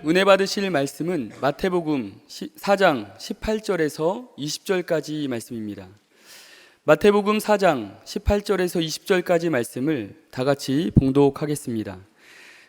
은혜 받으실 말씀은 마태복음 4장 18절에서 20절까지 말씀입니다. 마태복음 4장 18절에서 20절까지 말씀을 다 같이 봉독하겠습니다.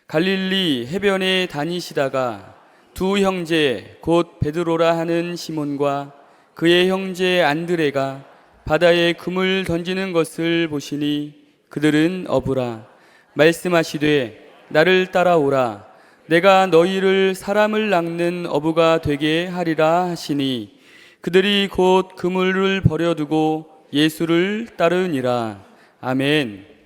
갈릴리 해변에 다니시다가 두 형제 곧 베드로라 하는 시몬과 그의 형제 안드레가 바다에 금을 던지는 것을 보시니 그들은 어부라. 말씀하시되 나를 따라오라. 내가 너희를 사람을 낚는 어부가 되게 하리라 하시니 그들이 곧 그물을 버려두고 예수를 따르니라. 아멘.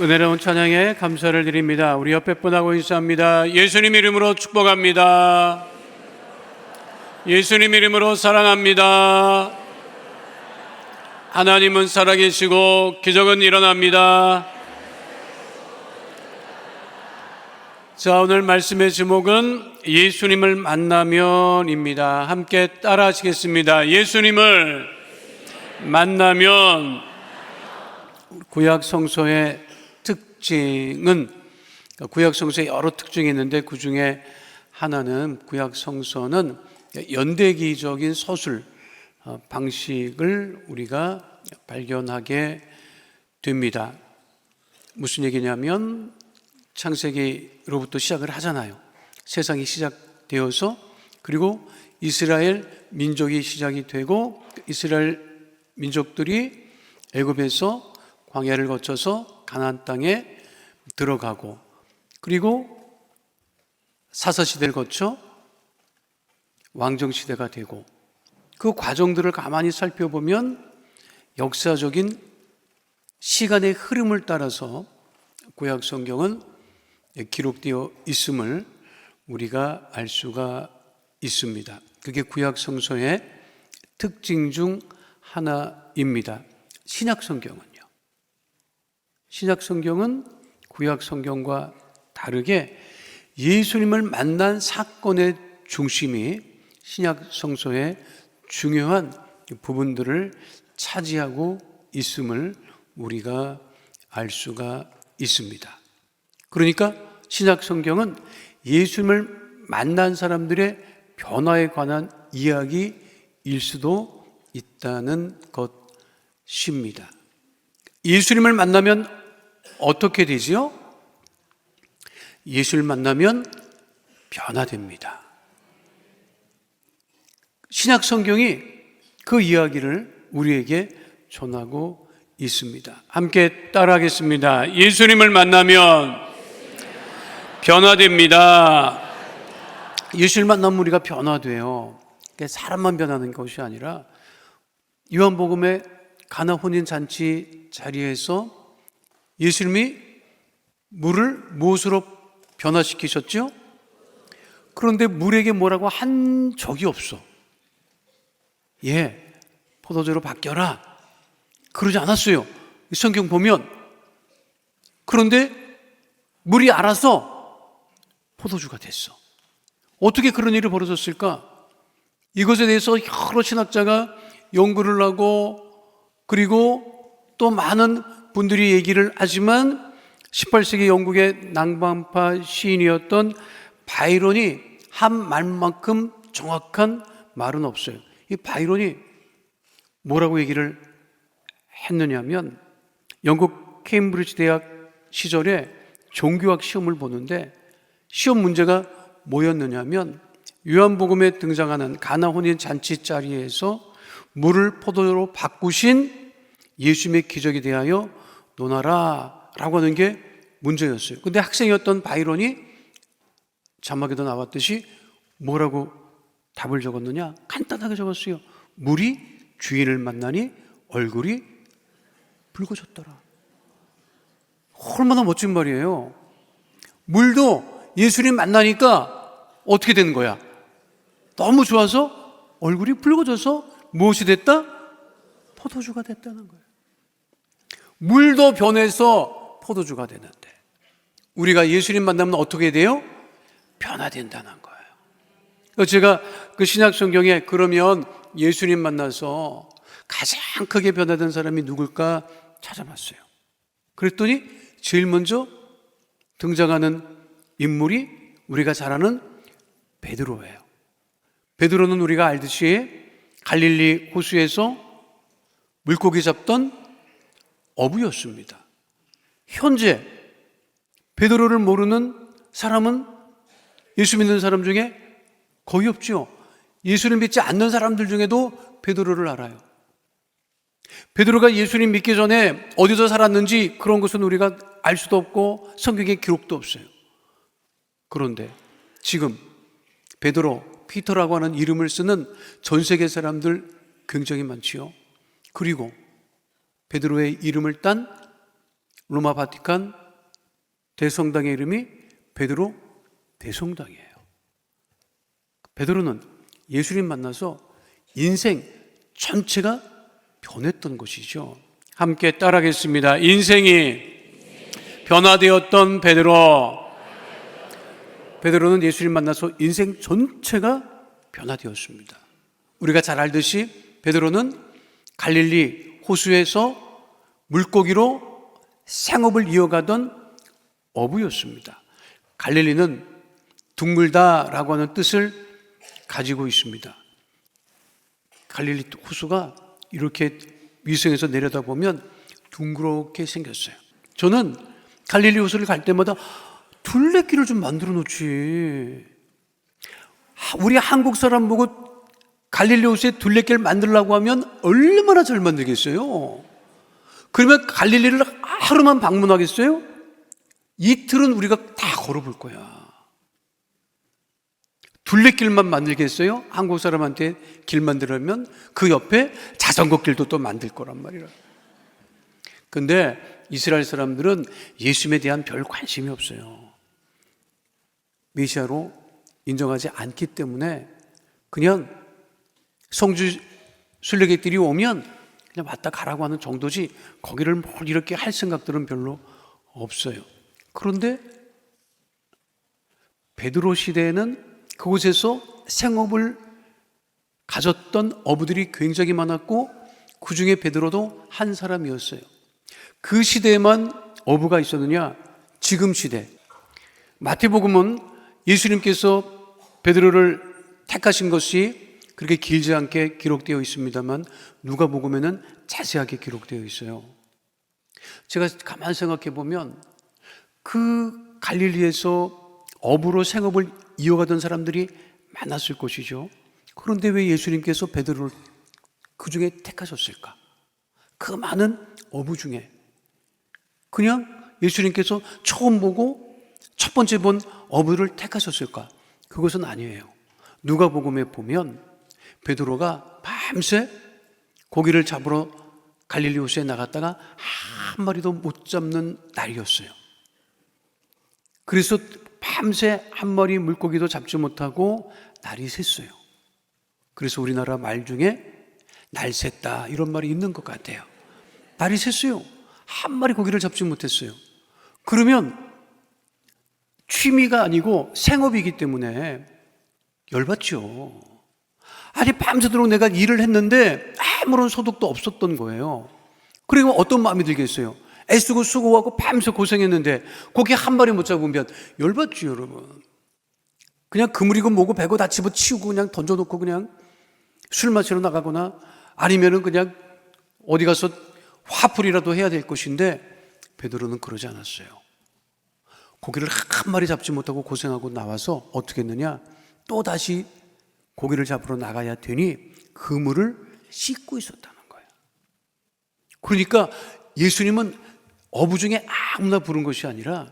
은혜로운 찬양에 감사를 드립니다. 우리 옆에 분하고 인사합니다. 예수님 이름으로 축복합니다. 예수님 이름으로 사랑합니다. 하나님은 살아계시고 기적은 일어납니다. 자, 오늘 말씀의 제목은 예수님을 만나면입니다. 함께 따라 하시겠습니다. 예수님을 만나면. 구약 성서의 특징은, 구약 성서에 여러 특징이 있는데 그 중에 하나는, 구약 성서는 연대기적인 서술 방식을 우리가 발견하게 됩니다. 무슨 얘기냐면, 창세기로부터 시작을 하잖아요. 세상이 시작되어서, 그리고 이스라엘 민족이 시작이 되고, 이스라엘 민족들이 애굽에서 광야를 거쳐서 가나안 땅에 들어가고, 그리고 사사시대를 거쳐 왕정시대가 되고, 그 과정들을 가만히 살펴보면 역사적인 시간의 흐름을 따라서 구약 성경은 기록되어 있음을 우리가 알 수가 있습니다. 그게 구약 성서의 특징 중 하나입니다. 신약 성경은요, 신약 성경은 구약 성경과 다르게 예수님을 만난 사건의 중심이 신약 성서의 중요한 부분들을 차지하고 있음을 우리가 알 수가 있습니다. 그러니까 신약 성경은 예수님을 만난 사람들의 변화에 관한 이야기일 수도 있다는 것입니다. 예수님을 만나면 어떻게 되지요? 예수를 만나면 변화됩니다. 신약 성경이 그 이야기를 우리에게 전하고 있습니다. 함께 따라하겠습니다. 예수님을 만나면 변화됩니다. 예수를 만나면 우리가 변화돼요. 사람만 변하는 것이 아니라, 요한복음의 가나 혼인 잔치 자리에서 예수님이 물을 무엇으로 변화시키셨죠? 그런데 물에게 뭐라고 한 적이 없어. 예, 포도주로 바뀌어라, 그러지 않았어요. 성경 보면. 그런데 물이 알아서 포도주가 됐어. 어떻게 그런 일이 벌어졌을까? 이것에 대해서 여러 신학자가 연구를 하고, 그리고 또 많은 분들이 얘기를 하지만 18세기 영국의 낭만파 시인이었던 바이론이 한 말만큼 정확한 말은 없어요. 이 바이론이 뭐라고 얘기를 했느냐면, 영국 케임브리지 대학 시절에 종교학 시험을 보는데 시험 문제가 뭐였느냐면, 요한복음에 등장하는 가나 혼인 잔치 자리에서 물을 포도주로 바꾸신 예수님의 기적에 대하여 논하라 라고 하는 게 문제였어요. 근데 학생이었던 바이론이 자막에도 나왔듯이 뭐라고 답을 적었느냐? 간단하게 적었어요. 물이 주인을 만나니 얼굴이 붉어졌더라. 얼마나 멋진 말이에요. 물도 예수님 만나니까 어떻게 되는 거야? 너무 좋아서 얼굴이 붉어져서 무엇이 됐다? 포도주가 됐다는 거예요. 물도 변해서 포도주가 되는데, 우리가 예수님 만나면 어떻게 돼요? 변화된다는 거예요. 제가 그 신약 성경에 그러면 예수님 만나서 가장 크게 변화된 사람이 누굴까 찾아봤어요. 그랬더니 제일 먼저 등장하는 인물이 우리가 잘 아는 베드로예요. 베드로는 우리가 알듯이 갈릴리 호수에서 물고기 잡던 어부였습니다. 현재 베드로를 모르는 사람은 예수 믿는 사람 중에 거의 없죠. 예수를 믿지 않는 사람들 중에도 베드로를 알아요. 베드로가 예수님 믿기 전에 어디서 살았는지 그런 것은 우리가 알 수도 없고 성경에 기록도 없어요. 그런데 지금 베드로, 피터라고 하는 이름을 쓰는 전 세계 사람들 굉장히 많지요. 그리고 베드로의 이름을 딴 로마 바티칸 대성당의 이름이 베드로 대성당이에요. 베드로는 예수님 만나서 인생 전체가 변했던 것이죠. 함께 따라하겠습니다. 인생이 변화되었던 베드로. 베드로는 예수님 만나서 인생 전체가 변화되었습니다. 우리가 잘 알듯이 베드로는 갈릴리 호수에서 물고기로 생업을 이어가던 어부였습니다. 갈릴리는 둥글다라고 하는 뜻을 가지고 있습니다. 갈릴리 호수가 이렇게 위성에서 내려다보면 둥그렇게 생겼어요. 저는 갈릴리 호수를 갈 때마다 둘레길을 좀 만들어 놓지. 우리 한국 사람 보고 갈릴리 호수에 둘레길 만들려고 하면 얼마나 잘 만들겠어요? 그러면 갈릴리를 하루만 방문하겠어요? 이틀은 우리가 다 걸어볼 거야. 둘레길만 만들겠어요? 한국 사람한테 길 만들려면 그 옆에 자전거 길도 또 만들 거란 말이라. 근데 이스라엘 사람들은 예수님에 대한 별 관심이 없어요. 메시아로 인정하지 않기 때문에 그냥 성주 순례객들이 오면 그냥 왔다 가라고 하는 정도지 거기를 뭘 이렇게 할 생각들은 별로 없어요. 그런데 베드로 시대에는 그곳에서 생업을 가졌던 어부들이 굉장히 많았고 그 중에 베드로도 한 사람이었어요. 그 시대에만 어부가 있었느냐? 지금 시대. 마태복음은 예수님께서 베드로를 택하신 것이 그렇게 길지 않게 기록되어 있습니다만 누가복음에는 자세하게 기록되어 있어요. 제가 가만 생각해 보면 그 갈릴리에서 어부로 생업을 이어가던 사람들이 많았을 것이죠. 그런데 왜 예수님께서 베드로를 그 중에 택하셨을까? 그 많은 어부 중에 그냥 예수님께서 처음 보고 첫 번째 본 어부를 택하셨을까? 그것은 아니에요. 누가복음에 보면 베드로가 밤새 고기를 잡으러 갈릴리 호수에 나갔다가 한 마리도 못 잡는 날이었어요. 그래서 밤새 한 마리 물고기도 잡지 못하고 날이 샜어요. 그래서 우리나라 말 중에 날 샜다 이런 말이 있는 것 같아요. 날이 샜어요. 한 마리 고기를 잡지 못했어요. 그러면 취미가 아니고 생업이기 때문에 열받죠. 아니 밤새도록 내가 일을 했는데 아무런 소득도 없었던 거예요. 그리고 어떤 마음이 들겠어요? 애쓰고 수고하고 밤새 고생했는데 고기 한 마리 못 잡으면 열받죠, 여러분. 그냥 그물이고 뭐고 배고 다 집어치우고 그냥 던져놓고 그냥 술 마시러 나가거나 아니면은 그냥 어디 가서 화풀이라도 해야 될 것인데 베드로는 그러지 않았어요. 고기를 한 마리 잡지 못하고 고생하고 나와서 어떻게 했느냐? 또 다시 고기를 잡으러 나가야 되니 그물을 씻고 있었다는 거예요. 그러니까 예수님은 어부 중에 아무나 부른 것이 아니라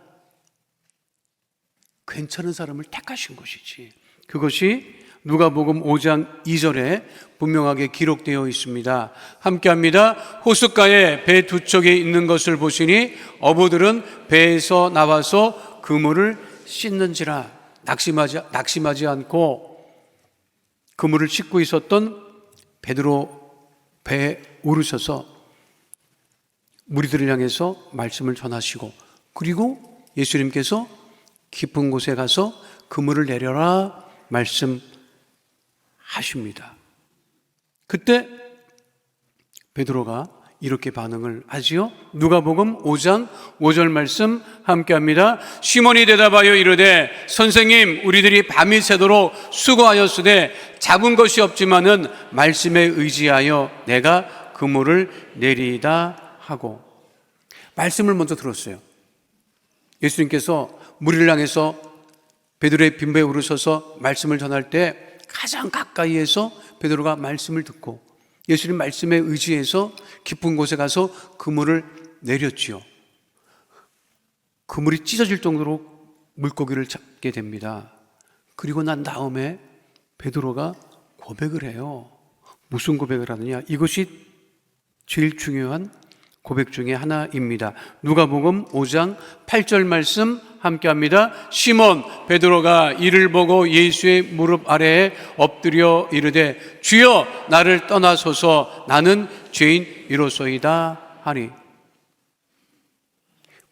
괜찮은 사람을 택하신 것이지. 그것이 누가복음 5장 2절에 분명하게 기록되어 있습니다. 함께합니다. 호숫가에 배 두 척이 있는 것을 보시니 어부들은 배에서 나와서 그물을 씻는지라. 낙심하지 않고 그물을 씻고 있었던 베드로 배에 오르셔서 무리들을 향해서 말씀을 전하시고 그리고 예수님께서 깊은 곳에 가서 그물을 내려라 말씀하십니다. 그때 베드로가 이렇게 반응을 하지요. 누가복음 5장 5절 말씀 함께합니다. 시몬이 대답하여 이르되 선생님 우리들이 밤이 새도록 수고하였으되 잡은 것이 없지만은 말씀에 의지하여 내가 그물을 내리이다 하고 말씀을 먼저 들었어요. 예수님께서 무리를 향해서 베드로의 빈배에 오르셔서 말씀을 전할 때 가장 가까이에서 베드로가 말씀을 듣고 예수님 말씀에 의지해서 깊은 곳에 가서 그물을 내렸지요. 그물이 찢어질 정도로 물고기를 잡게 됩니다. 그리고 난 다음에 베드로가 고백을 해요. 무슨 고백을 하느냐? 이것이 제일 중요한 고백 중에 하나입니다. 누가복음 5장 8절 말씀 함께합니다. 시몬 베드로가 이를 보고 예수의 무릎 아래에 엎드려 이르되 주여 나를 떠나소서 나는 죄인이로소이다 하니.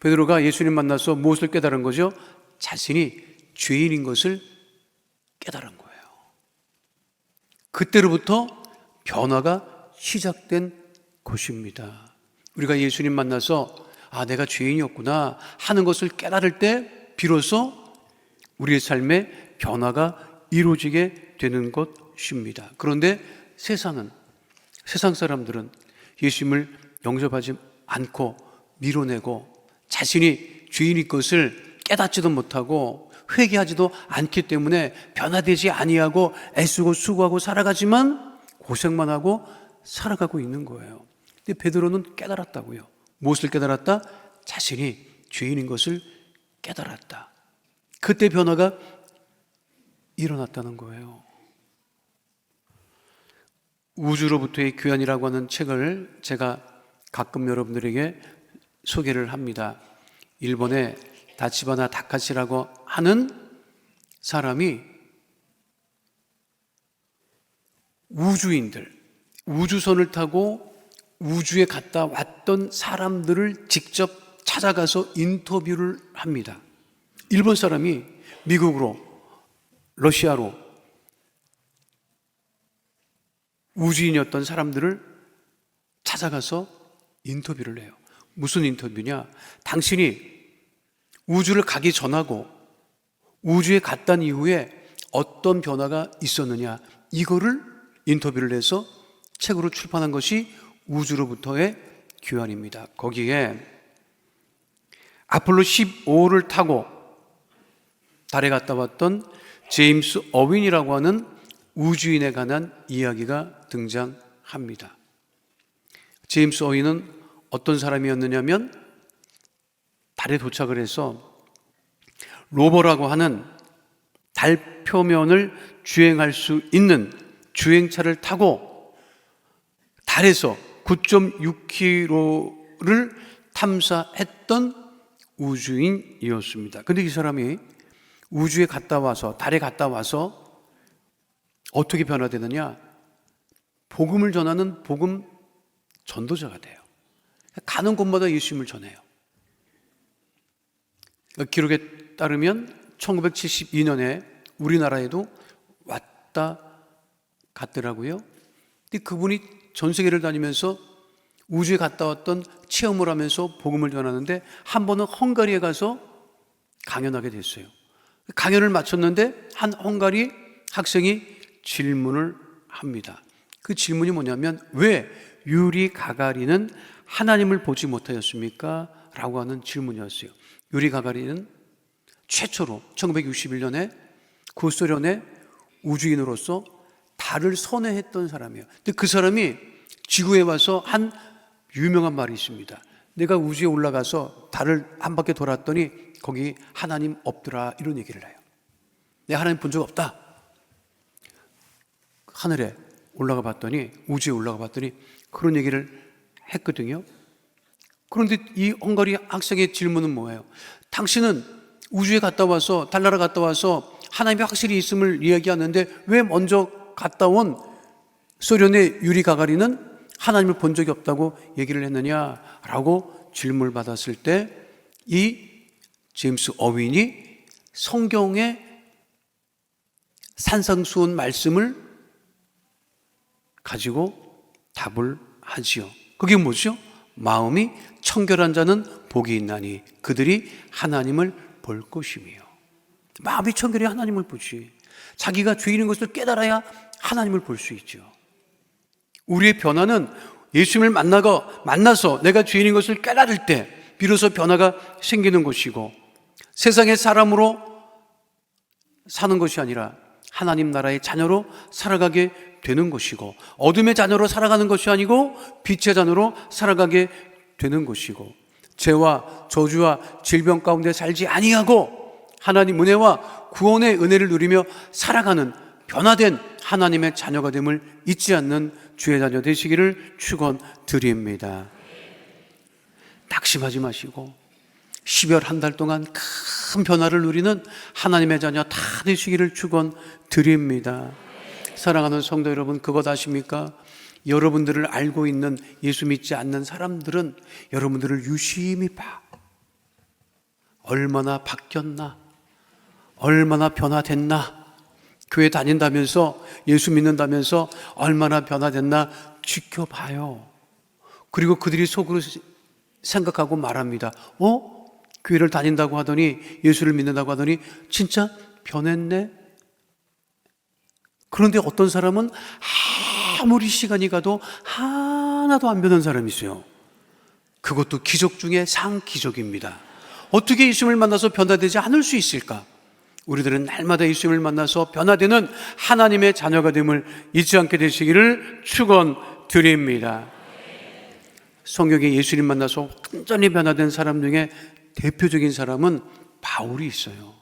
베드로가 예수님 만나서 무엇을 깨달은 거죠? 자신이 죄인인 것을 깨달은 거예요. 그때로부터 변화가 시작된 것입니다. 우리가 예수님 만나서 내가 죄인이었구나 하는 것을 깨달을 때 비로소 우리의 삶에 변화가 이루어지게 되는 것입니다. 그런데 세상 사람들은 예수님을 영접하지 않고 밀어내고 자신이 죄인인 것을 깨닫지도 못하고 회개하지도 않기 때문에 변화되지 아니하고 애쓰고 수고하고 살아가지만 고생만 하고 살아가고 있는 거예요. 근데 베드로는 깨달았다고요. 무엇을 깨달았다? 자신이 죄인인 것을 깨달았다. 그때 변화가 일어났다는 거예요. 우주로부터의 교환이라고 하는 책을 제가 가끔 여러분들에게 소개를 합니다. 일본의 다치바나 다카시라고 하는 사람이 우주인들, 우주선을 타고 우주에 갔다 왔던 사람들을 직접 찾아가서 인터뷰를 합니다. 일본 사람이 미국으로, 러시아로 우주인이었던 사람들을 찾아가서 인터뷰를 해요. 무슨 인터뷰냐? 당신이 우주를 가기 전하고 우주에 갔던 이후에 어떤 변화가 있었느냐, 이거를 인터뷰를 해서 책으로 출판한 것이 우주로부터의 교환입니다. 거기에 아폴로 15호를 타고 달에 갔다 왔던 제임스 어윈이라고 하는 우주인에 관한 이야기가 등장합니다. 제임스 어윈은 어떤 사람이었느냐면 달에 도착을 해서 로버라고 하는 달 표면을 주행할 수 있는 주행차를 타고 달에서 9.6km를 탐사했던 우주인이었습니다. 그런데 이 사람이 우주에 갔다 와서, 달에 갔다 와서 어떻게 변화되느냐? 복음을 전하는 복음 전도자가 돼요. 가는 곳마다 예수님을 전해요. 기록에 따르면 1972년에 우리나라에도 왔다 갔더라고요. 근데 그분이 전 세계를 다니면서 우주에 갔다 왔던 체험을 하면서 복음을 전하는데 한 번은 헝가리에 가서 강연하게 됐어요. 강연을 마쳤는데 한 헝가리 학생이 질문을 합니다. 그 질문이 뭐냐면, 왜 유리 가가린은 하나님을 보지 못하였습니까? 라고 하는 질문이었어요. 유리 가가린은 최초로 1961년에 구소련의 우주인으로서 달을 선회했던 사람이에요. 근데 그 사람이 지구에 와서 한 유명한 말이 있습니다. 내가 우주에 올라가서 달을 한 바퀴 돌았더니 거기 하나님 없더라, 이런 얘기를 해요. 내가 하나님 본 적 없다. 하늘에 올라가 봤더니, 우주에 올라가 봤더니 그런 얘기를 했거든요. 그런데 이 헝가리 학생의 질문은 뭐예요? 당신은 우주에 갔다 와서, 달나라 갔다 와서 하나님이 확실히 있음을 이야기하는데 왜 먼저 갔다 온 소련의 유리 가가린은 하나님을 본 적이 없다고 얘기를 했느냐라고 질문을 받았을 때 이 제임스 어윈이 성경의 산상수훈 말씀을 가지고 답을 하지요. 그게 뭐죠? 마음이 청결한 자는 복이 있나니 그들이 하나님을 볼 것이며. 마음이 청결해야 하나님을 보지. 자기가 죄인인 것을 깨달아야 하나님을 볼 수 있죠. 우리의 변화는 예수님을 만나서 내가 죄인인 것을 깨달을 때 비로소 변화가 생기는 것이고, 세상의 사람으로 사는 것이 아니라 하나님 나라의 자녀로 살아가게 되는 것이고, 어둠의 자녀로 살아가는 것이 아니고 빛의 자녀로 살아가게 되는 것이고, 죄와 저주와 질병 가운데 살지 아니하고 하나님 은혜와 구원의 은혜를 누리며 살아가는 변화된 하나님의 자녀가 됨을 잊지 않는 주의 자녀 되시기를 축원드립니다. 낙심하지 마시고 12월 한 달 동안 큰 변화를 누리는 하나님의 자녀 다 되시기를 축원드립니다. 사랑하는 성도 여러분, 그것 아십니까? 여러분들을 알고 있는 예수 믿지 않는 사람들은 여러분들을 유심히 봐. 얼마나 바뀌었나? 얼마나 변화됐나? 교회 다닌다면서, 예수 믿는다면서 얼마나 변화됐나 지켜봐요. 그리고 그들이 속으로 생각하고 말합니다. 교회를 다닌다고 하더니, 예수를 믿는다고 하더니 진짜 변했네? 그런데 어떤 사람은 아무리 시간이 가도 하나도 안 변한 사람이 있어요. 그것도 기적 중에 상기적입니다. 어떻게 예수님을 만나서 변화되지 않을 수 있을까? 우리들은 날마다 예수님을 만나서 변화되는 하나님의 자녀가 됨을 잊지 않게 되시기를 축원드립니다. 성경에 예수님 만나서 완전히 변화된 사람 중에 대표적인 사람은 바울이 있어요.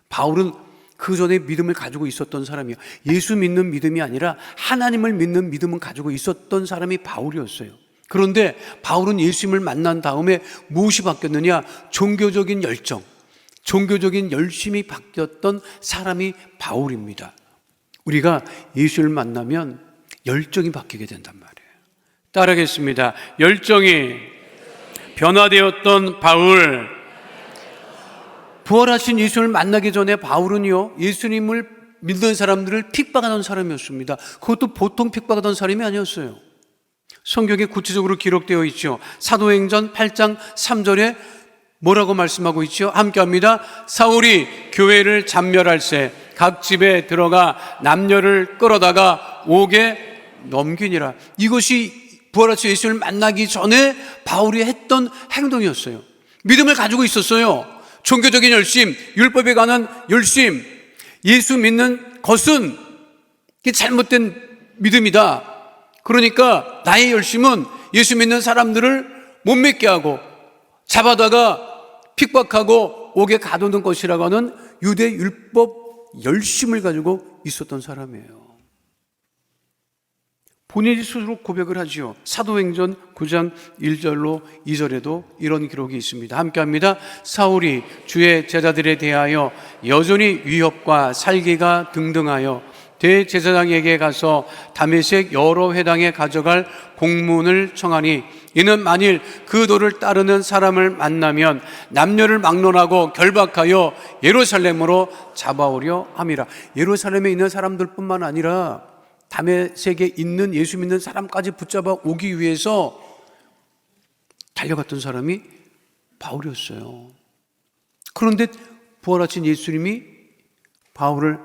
바울은 그 전에 믿음을 가지고 있었던 사람이에요. 예수 믿는 믿음이 아니라 하나님을 믿는 믿음을 가지고 있었던 사람이 바울이었어요. 그런데 바울은 예수님을 만난 다음에 무엇이 바뀌었느냐? 종교적인 열정, 종교적인 열심이 바뀌었던 사람이 바울입니다. 우리가 예수를 만나면 열정이 바뀌게 된단 말이에요. 따라하겠습니다. 열정이 변화되었던 바울. 부활하신 예수를 만나기 전에 바울은요, 예수님을 믿는 사람들을 핍박하던 사람이었습니다. 그것도 보통 핍박하던 사람이 아니었어요. 성경에 구체적으로 기록되어 있죠. 사도행전 8장 3절에 뭐라고 말씀하고 있죠? 함께 합니다. 사울이 교회를 잔멸할새 각 집에 들어가 남녀를 끌어다가 옥에 넘기니라. 이것이 부활하신 예수를 만나기 전에 바울이 했던 행동이었어요. 믿음을 가지고 있었어요. 종교적인 열심, 율법에 관한 열심, 예수 믿는 것은 잘못된 믿음이다. 그러니까 나의 열심은 예수 믿는 사람들을 못 믿게 하고 잡아다가 핍박하고 옥에 가두는 것이라고 하는 유대 율법 열심을 가지고 있었던 사람이에요. 본인이 스스로 고백을 하지요. 사도행전 9장 1절로 2절에도 이런 기록이 있습니다. 함께 합니다. 사울이 주의 제자들에 대하여 여전히 위협과 살기가 등등하여 대제사장에게 가서 다메섹 여러 회당에 가져갈 공문을 청하니 이는 만일 그 도를 따르는 사람을 만나면 남녀를 막론하고 결박하여 예루살렘으로 잡아오려 함이라. 예루살렘에 있는 사람들뿐만 아니라 다메섹에 있는 예수 믿는 사람까지 붙잡아 오기 위해서 달려갔던 사람이 바울이었어요. 그런데 부활하신 예수님이 바울을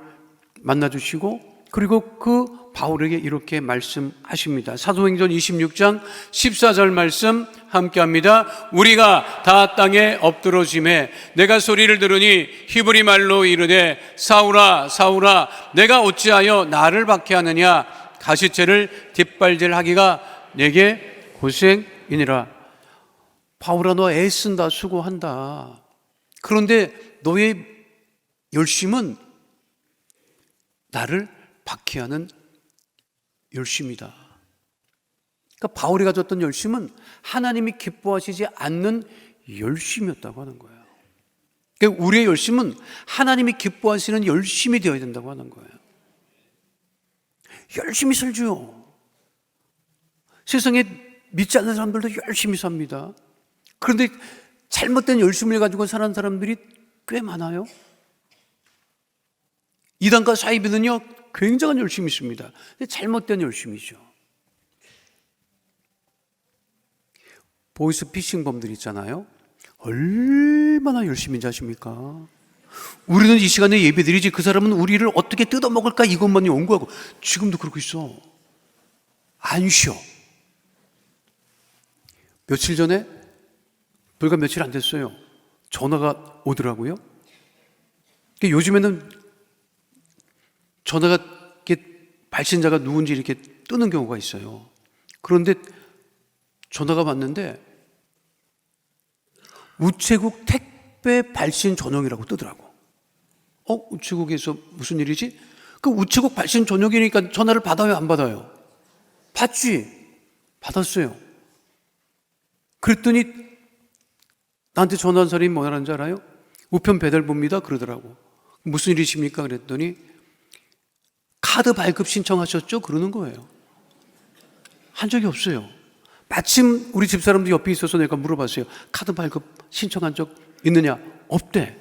만나주시고 그리고 그 바울에게 이렇게 말씀하십니다. 사도행전 26장 14절 말씀 함께합니다. 우리가 다 땅에 엎드러짐에 내가 소리를 들으니 히브리 말로 이르되 사울아 사울아 내가 어찌하여 나를 박해하느냐 가시체를 뒷발질하기가 내게 고생이니라. 바울아 너 애쓴다 수고한다. 그런데 너의 열심은 나를 박해하는 열심이다. 그러니까 바울이 가졌던 열심은 하나님이 기뻐하시지 않는 열심이었다고 하는 거예요. 그러니까 우리의 열심은 하나님이 기뻐하시는 열심이 되어야 된다고 하는 거예요. 열심히 살죠. 세상에 믿지 않는 사람들도 열심히 삽니다. 그런데 잘못된 열심을 가지고 사는 사람들이 꽤 많아요. 이단과 사이비는요 굉장한 열심이 있습니다. 근데 잘못된 열심이죠. 보이스피싱범들 있잖아요. 얼마나 열심인지 아십니까? 우리는 이 시간에 예배드리지 그 사람은 우리를 어떻게 뜯어먹을까 이것만 연구하고 지금도 그러고 있어. 안 쉬어. 며칠 전에 불과 며칠 안 됐어요. 전화가 오더라고요. 요즘에는 전화가 이렇게 발신자가 누군지 이렇게 뜨는 경우가 있어요. 그런데 전화가 왔는데 우체국 택배 발신 전용이라고 뜨더라고. 우체국에서 무슨 일이지? 그 우체국 발신 전용이니까 전화를 받아요, 안 받아요? 받지. 받았어요. 그랬더니 나한테 전화한 사람이 뭐라는 줄 알아요? 우편 배달부입니다. 그러더라고. 무슨 일이십니까? 그랬더니 카드 발급 신청하셨죠? 그러는 거예요. 한 적이 없어요. 마침 우리 집사람도 옆에 있어서 내가 물어봤어요. 카드 발급 신청한 적 있느냐? 없대.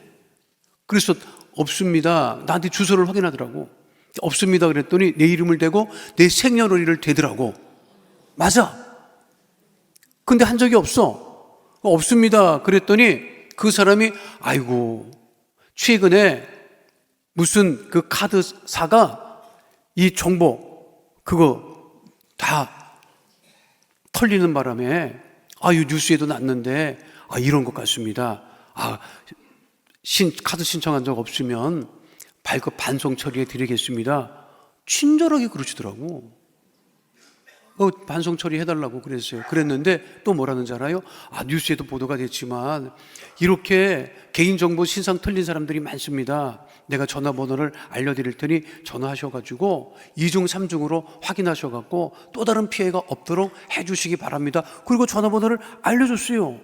그래서 없습니다. 나한테 주소를 확인하더라고. 없습니다 그랬더니 내 이름을 대고 내 생년월일을 대더라고. 맞아. 근데 한 적이 없어. 없습니다 그랬더니 그 사람이 아이고 최근에 무슨 그 카드사가 이 정보 그거 다 털리는 바람에 이 뉴스에도 났는데 이런 것 같습니다. 카드 신청한 적 없으면 발급 반송 처리해 드리겠습니다. 친절하게 그러시더라고. 반송 처리해달라고 그랬는데 또 뭐라는지 알아요? 뉴스에도 보도가 됐지만 이렇게 개인정보 신상 틀린 사람들이 많습니다. 내가 전화번호를 알려드릴 테니 전화하셔가지고 2중 3중으로 확인하셔갖고 또 다른 피해가 없도록 해주시기 바랍니다. 그리고 전화번호를 알려줬어요.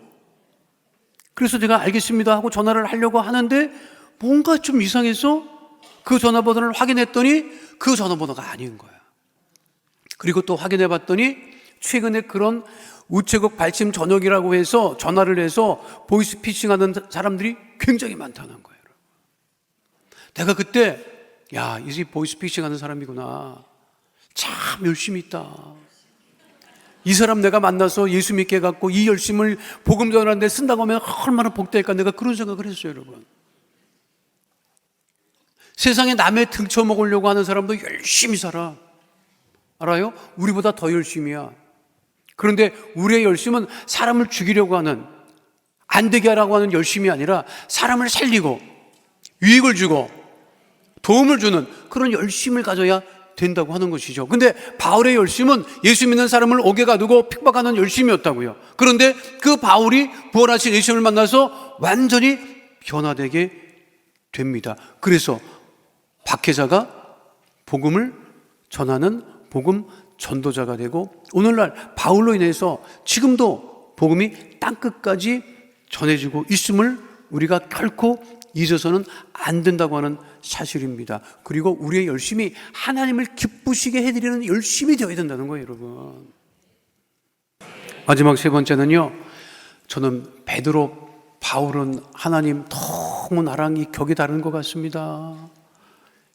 그래서 제가 알겠습니다 하고 전화를 하려고 하는데 뭔가 좀 이상해서 그 전화번호를 확인했더니 그 전화번호가 아닌 거야. 그리고 또 확인해 봤더니 최근에 그런 우체국 발침 전역이라고 해서 전화를 해서 보이스피싱하는 사람들이 굉장히 많다는 거예요. 내가 그때 이 보이스피싱하는 사람이구나. 참 열심히 있다. 이 사람 내가 만나서 예수 믿게 해갖고 이 열심을 복음 전하는 데 쓴다고 하면 얼마나 복될까. 내가 그런 생각을 했어요, 여러분. 세상에 남의 등쳐먹으려고 하는 사람도 열심히 살아. 알아요? 우리보다 더 열심이야. 그런데 우리의 열심은 사람을 죽이려고 하는, 안 되게 하라고 하는 열심이 아니라 사람을 살리고 유익을 주고 도움을 주는 그런 열심을 가져야 된다고 하는 것이죠. 근데 바울의 열심은 예수 믿는 사람을 옥에 가두고 핍박하는 열심이었다고요. 그런데 그 바울이 부활하신 예수님을 만나서 완전히 변화되게 됩니다. 그래서 박해자가 복음을 전하는 복음 전도자가 되고 오늘날 바울로 인해서 지금도 복음이 땅끝까지 전해지고 있음을 우리가 결코 잊어서는 안 된다고 하는 사실입니다. 그리고 우리의 열심이 하나님을 기쁘시게 해드리는 열심이 되어야 된다는 거예요, 여러분. 마지막 세 번째는요, 저는 베드로, 바울은 하나님 너무 나랑 이 격이 다른 것 같습니다.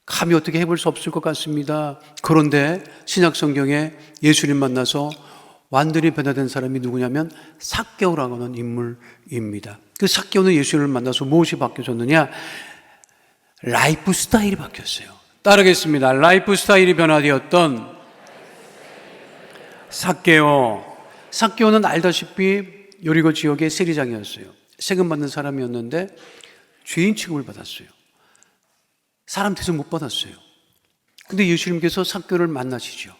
감히 어떻게 해볼 수 없을 것 같습니다. 그런데 신약 성경에 예수님 만나서 완전히 변화된 사람이 누구냐면 삭개오라고 하는 인물입니다. 그 삭개오는 예수님을 만나서 무엇이 바뀌어졌느냐? 라이프 스타일이 바뀌었어요. 따르겠습니다. 라이프 스타일이 변화되었던 삭개오. 삭개오는 알다시피 여리고 지역의 세리장이었어요. 세금 받는 사람이었는데 죄인 취급을 받았어요. 사람 대접 못 받았어요. 근데 예수님께서 삭개오를 만나시죠.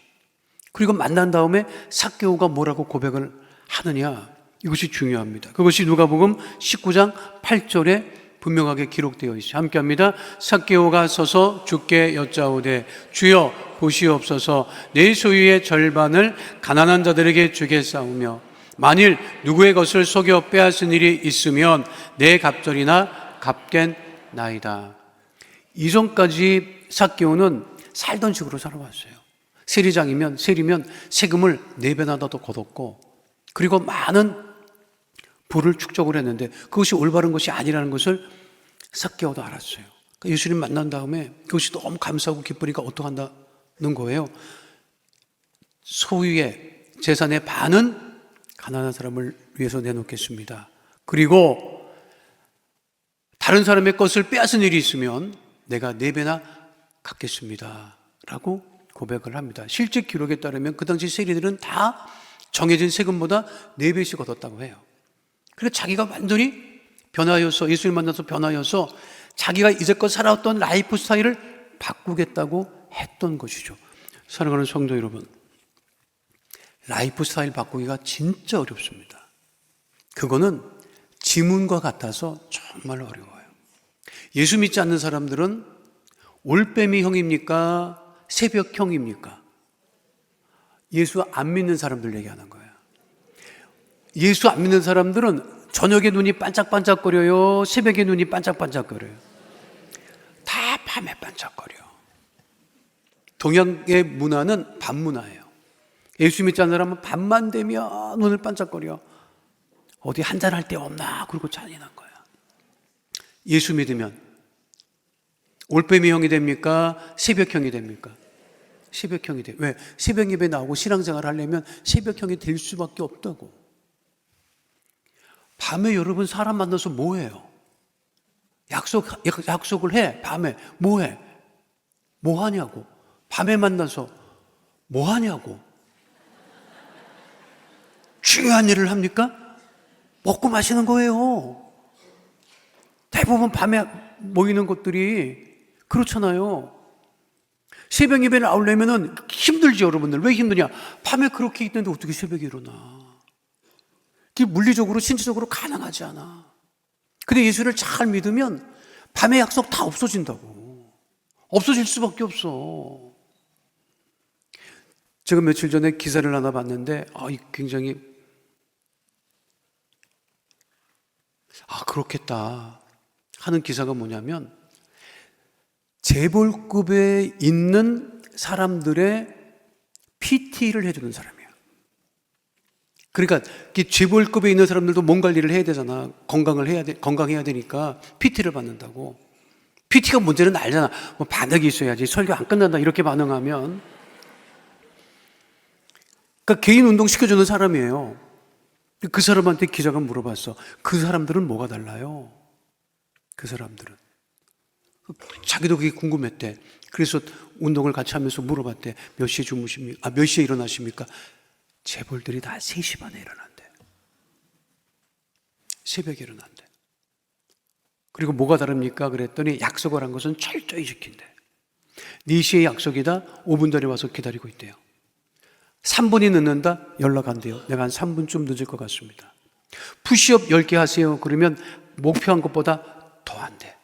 그리고 만난 다음에 삭개오가 뭐라고 고백을 하느냐, 이것이 중요합니다. 그것이 누가복음 19장 8절에 분명하게 기록되어 있어요. 함께 합니다. 삭개오가 서서 주께 여짜오되 주여 보시옵소서, 내 소유의 절반을 가난한 자들에게 주겠사오며 만일 누구의 것을 속여 빼앗은 일이 있으면 내 갑절이나 갚겠나이다. 이전까지 삭개오는 살던 식으로 살아왔어요. 세리면 세금을 4배나 더 걷었고, 그리고 많은 부를 축적을 했는데 그것이 올바른 것이 아니라는 것을 삭개오도 알았어요. 그러니까 예수님 만난 다음에 그것이 너무 감사하고 기쁘니까 어떻게 한다는 거예요. 소유의 재산의 반은 가난한 사람을 위해서 내놓겠습니다. 그리고 다른 사람의 것을 빼앗은 일이 있으면 내가 4배나 갚겠습니다 라고 고백을 합니다. 실제 기록에 따르면 그 당시 세리들은 다 정해진 세금보다 4배씩 얻었다고 해요. 그래서 자기가 완전히 변화여서, 예수를 만나서 변화여서 자기가 이제껏 살아왔던 라이프 스타일을 바꾸겠다고 했던 것이죠. 사랑하는 성도 여러분, 라이프 스타일 바꾸기가 진짜 어렵습니다. 그거는 지문과 같아서 정말 어려워요. 예수 믿지 않는 사람들은 올빼미 형입니까? 새벽 형입니까? 예수 안 믿는 사람들 얘기하는 거예요. 예수 안 믿는 사람들은 저녁에 눈이 반짝반짝거려요? 새벽에 눈이 반짝반짝거려요? 다 밤에 반짝거려. 동양의 문화는 밤 문화예요. 예수 믿지 않는 사람은 밤만 되면 눈을 반짝거려. 어디 한잔할 데 없나? 그러고 잔인한 거야. 예수 믿으면 올빼미형이 됩니까? 새벽형이 됩니까? 새벽형이 돼요. 왜? 새벽 예배 나오고 신앙생활 하려면 새벽형이 될 수밖에 없다고. 밤에 여러분 사람 만나서 뭐 해요? 약속을 해. 밤에 뭐 해? 뭐 하냐고. 밤에 만나서 뭐 하냐고. 중요한 일을 합니까? 먹고 마시는 거예요. 대부분 밤에 모이는 것들이 그렇잖아요. 새벽 예배를 나오려면 힘들지, 여러분들. 왜 힘드냐? 밤에 그렇게 있는데 어떻게 새벽에 일어나? 그게 물리적으로, 신체적으로 가능하지 않아. 근데 예수를 잘 믿으면 밤의 약속 다 없어진다고. 없어질 수밖에 없어. 제가 며칠 전에 기사를 하나 봤는데, 굉장히, 그렇겠다 하는 기사가 뭐냐면, 재벌급에 있는 사람들의 PT를 해주는 사람이에요. 그러니까 재벌급에 있는 사람들도 몸 관리를 해야 되잖아. 건강해야 되니까 PT를 받는다고. PT가 문제는 알잖아. 뭐 반응이 있어야지. 설교 안 끝난다 이렇게 반응하면. 그러니까 개인 운동 시켜주는 사람이에요. 그 사람한테 기자가 물어봤어. 그 사람들은 뭐가 달라요? 그 사람들은. 자기도 그게 궁금했대. 그래서 운동을 같이 하면서 물어봤대. 몇 시에 주무십니까? 몇 시에 일어나십니까? 재벌들이 다 3시 반에 일어난대. 새벽에 일어난대. 그리고 뭐가 다릅니까? 그랬더니 약속을 한 것은 철저히 지킨대. 4시에 약속이다. 5분 전에 와서 기다리고 있대요. 3분이 늦는다? 연락 안 돼요. 내가 한 3분쯤 늦을 것 같습니다. 푸시업 10개 하세요. 그러면 목표한 것보다 더 안 돼.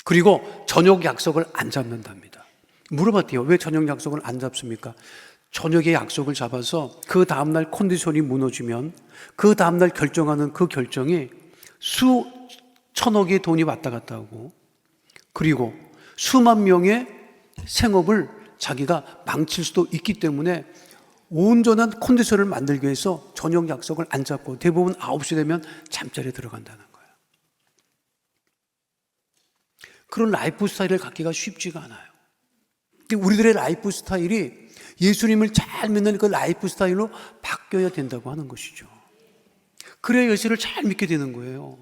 그리고 저녁 약속을 안 잡는답니다. 물어봤대요. 왜 저녁 약속을 안 잡습니까? 저녁에 약속을 잡아서 그 다음날 컨디션이 무너지면 그 다음날 결정하는 그 결정이 수천억의 돈이 왔다 갔다 하고, 그리고 수만 명의 생업을 자기가 망칠 수도 있기 때문에 온전한 컨디션을 만들기 위해서 저녁 약속을 안 잡고 대부분 9시 되면 잠자리에 들어간다는 거예요. 그런 라이프 스타일을 갖기가 쉽지가 않아요. 우리들의 라이프 스타일이 예수님을 잘 믿는 그 라이프 스타일로 바뀌어야 된다고 하는 것이죠. 그래야 예수를 잘 믿게 되는 거예요.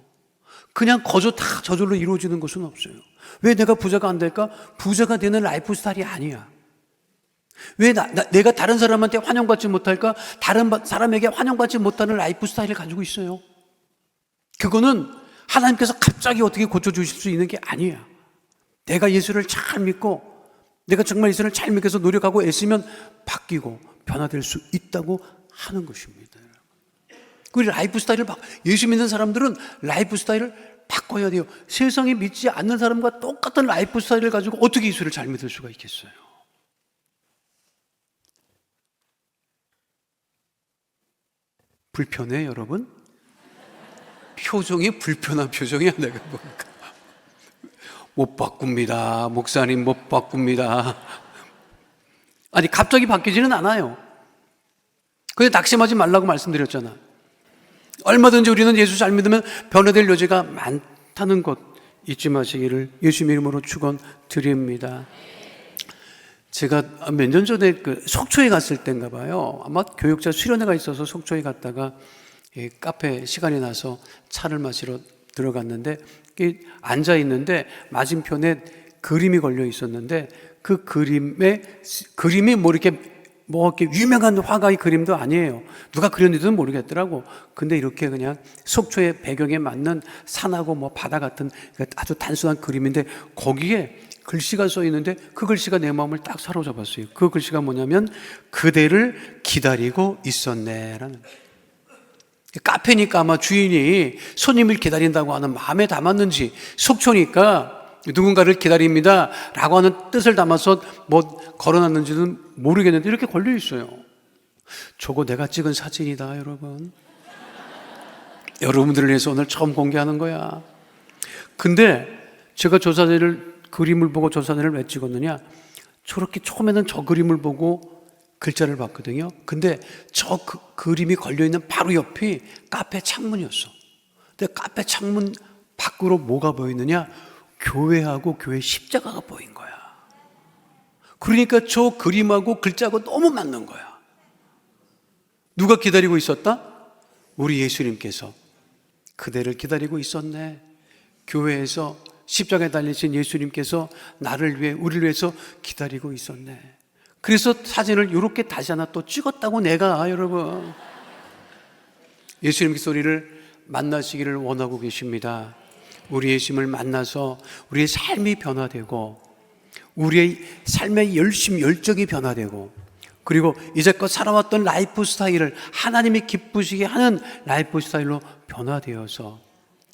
그냥 거저 다 저절로 이루어지는 것은 없어요. 왜 내가 부자가 안 될까? 부자가 되는 라이프 스타일이 아니야. 왜 내가 다른 사람한테 환영받지 못할까? 다른 사람에게 환영받지 못하는 라이프 스타일을 가지고 있어요. 그거는 하나님께서 갑자기 어떻게 고쳐주실 수 있는 게 아니야. 내가 예수를 잘 믿고 내가 정말 예수를 잘 믿기 위해서 노력하고 애쓰면 바뀌고 변화될 수 있다고 하는 것입니다. 그 라이프 스타일을 예수 믿는 사람들은 라이프 스타일을 바꿔야 돼요. 세상에 믿지 않는 사람과 똑같은 라이프 스타일을 가지고 어떻게 예수를 잘 믿을 수가 있겠어요? 불편해, 여러분? 표정이 불편한 표정이야, 내가 보니까. 못 바꿉니다. 목사님 못 바꿉니다. 아니, 갑자기 바뀌지는 않아요. 그냥 낙심하지 말라고 말씀드렸잖아. 얼마든지 우리는 예수 잘 믿으면 변화될 여지가 많다는 것 잊지 마시기를 예수님 이름으로 축원드립니다. 제가 몇 년 전에 속초에 갔을 때인가 봐요. 아마 교육자 수련회가 있어서 속초에 갔다가 카페 시간이 나서 차를 마시러 들어갔는데 앉아 있는데 맞은편에 그림이 걸려 있었는데 그 그림이 뭐 이렇게 유명한 화가의 그림도 아니에요. 누가 그렸는지는 모르겠더라고. 근데 이렇게 그냥 속초의 배경에 맞는 산하고 뭐 바다 같은 아주 단순한 그림인데 거기에 글씨가 써 있는데 그 글씨가 내 마음을 딱 사로잡았어요. 그 글씨가 뭐냐면 그대를 기다리고 있었네라는. 카페니까 아마 주인이 손님을 기다린다고 하는 마음에 담았는지 속초니까 누군가를 기다립니다 라고 하는 뜻을 담아서 뭐 걸어놨는지는 모르겠는데 이렇게 걸려 있어요. 저거 내가 찍은 사진이다, 여러분. 여러분들을 위해서 오늘 처음 공개하는 거야. 근데 제가 저 사진을 그림을 보고 저 사진을 왜 찍었느냐, 저렇게 처음에는 저 그림을 보고 글자를 봤거든요. 근데 저 그림이 걸려있는 바로 옆이 카페 창문이었어. 근데 카페 창문 밖으로 뭐가 보이느냐, 교회하고 교회 십자가가 보인 거야. 그러니까 저 그림하고 글자하고 너무 맞는 거야. 누가 기다리고 있었다? 우리 예수님께서 그대를 기다리고 있었네. 교회에서 십자가에 달리신 예수님께서 나를 위해, 우리를 위해서 기다리고 있었네. 그래서 사진을 이렇게 다시 하나 또 찍었다고 내가, 여러분. 예수님께서 우리를 만나시기를 원하고 계십니다. 우리 예수님을 만나서 우리의 삶이 변화되고 우리의 삶의 열정이 변화되고 그리고 이제껏 살아왔던 라이프 스타일을 하나님이 기쁘시게 하는 라이프 스타일로 변화되어서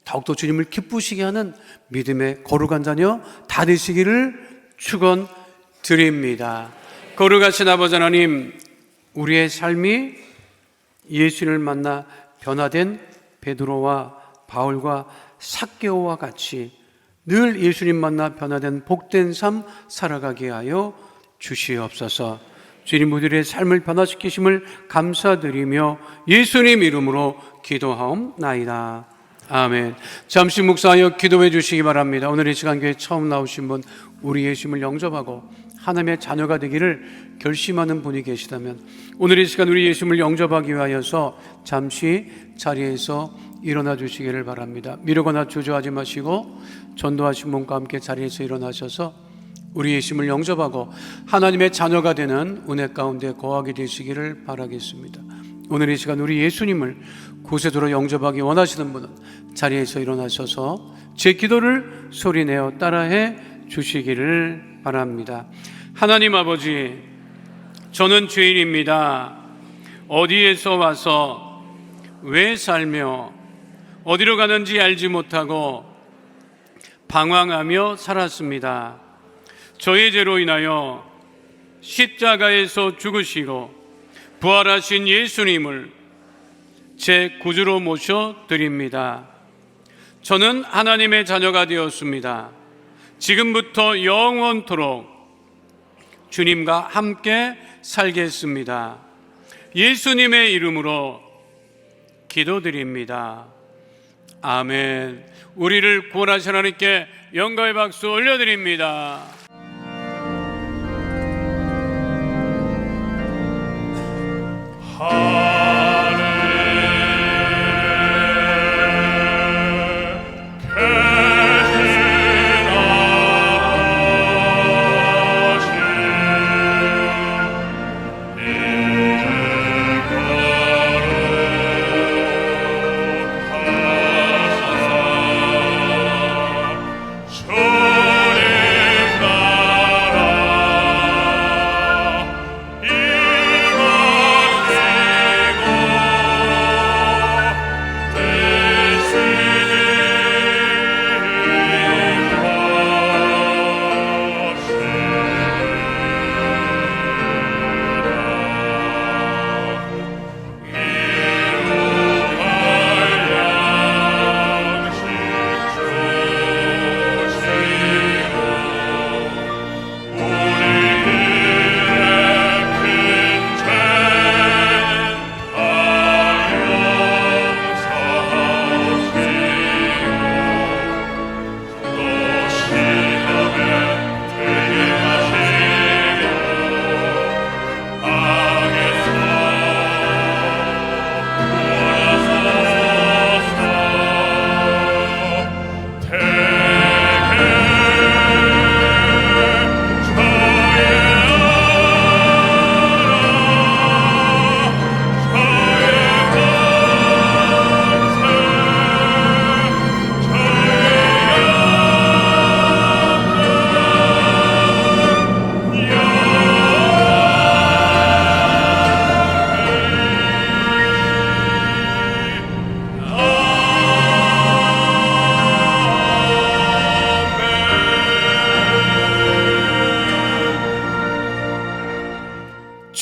더욱더 주님을 기쁘시게 하는 믿음의 거룩한 자녀 다 되시기를 축원드립니다. 거룩하신 아버지 하나님, 우리의 삶이 예수님을 만나 변화된 베드로와 바울과 삭개오와 같이 늘 예수님 만나 변화된 복된 삶 살아가게 하여 주시옵소서. 주님, 우리의 삶을 변화시키심을 감사드리며 예수님 이름으로 기도하옵나이다. 아멘. 잠시 묵상하여 기도해 주시기 바랍니다. 오늘 이 시간 교회 처음 나오신 분, 우리 예수님을 영접하고 하나님의 자녀가 되기를 결심하는 분이 계시다면 오늘 이 시간 우리 예수님을 영접하기 위하여서 잠시 자리에서 일어나 주시기를 바랍니다. 미루거나 주저하지 마시고 전도하신 분과 함께 자리에서 일어나셔서 우리 예수님을 영접하고 하나님의 자녀가 되는 은혜 가운데 거하게 되시기를 바라겠습니다. 오늘 이 시간 우리 예수님을 구세주로 영접하기 원하시는 분은 자리에서 일어나셔서 제 기도를 소리내어 따라해 주시기를 바랍니다. 하나님 아버지, 저는 죄인입니다. 어디에서 와서 왜 살며 어디로 가는지 알지 못하고 방황하며 살았습니다. 저의 죄로 인하여 십자가에서 죽으시고 부활하신 예수님을 제 구주로 모셔드립니다. 저는 하나님의 자녀가 되었습니다. 지금부터 영원토록 주님과 함께 살겠습니다. 예수님의 이름으로 기도드립니다. 아멘. 우리를 구원하신 하나님께 영광의 박수 올려드립니다.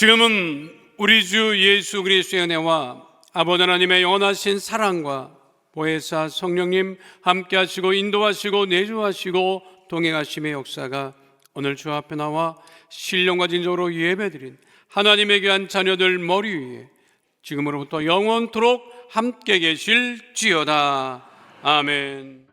지금은 우리 주 예수 그리스도의 은혜와 아버지 하나님의 영원하신 사랑과 보혜사 성령님 함께 하시고 인도하시고 내주하시고 동행하심의 역사가 오늘 주 앞에 나와 신령과 진정으로 예배드린 하나님의 귀한 자녀들 머리 위에 지금으로부터 영원토록 함께 계실지어다. 아멘.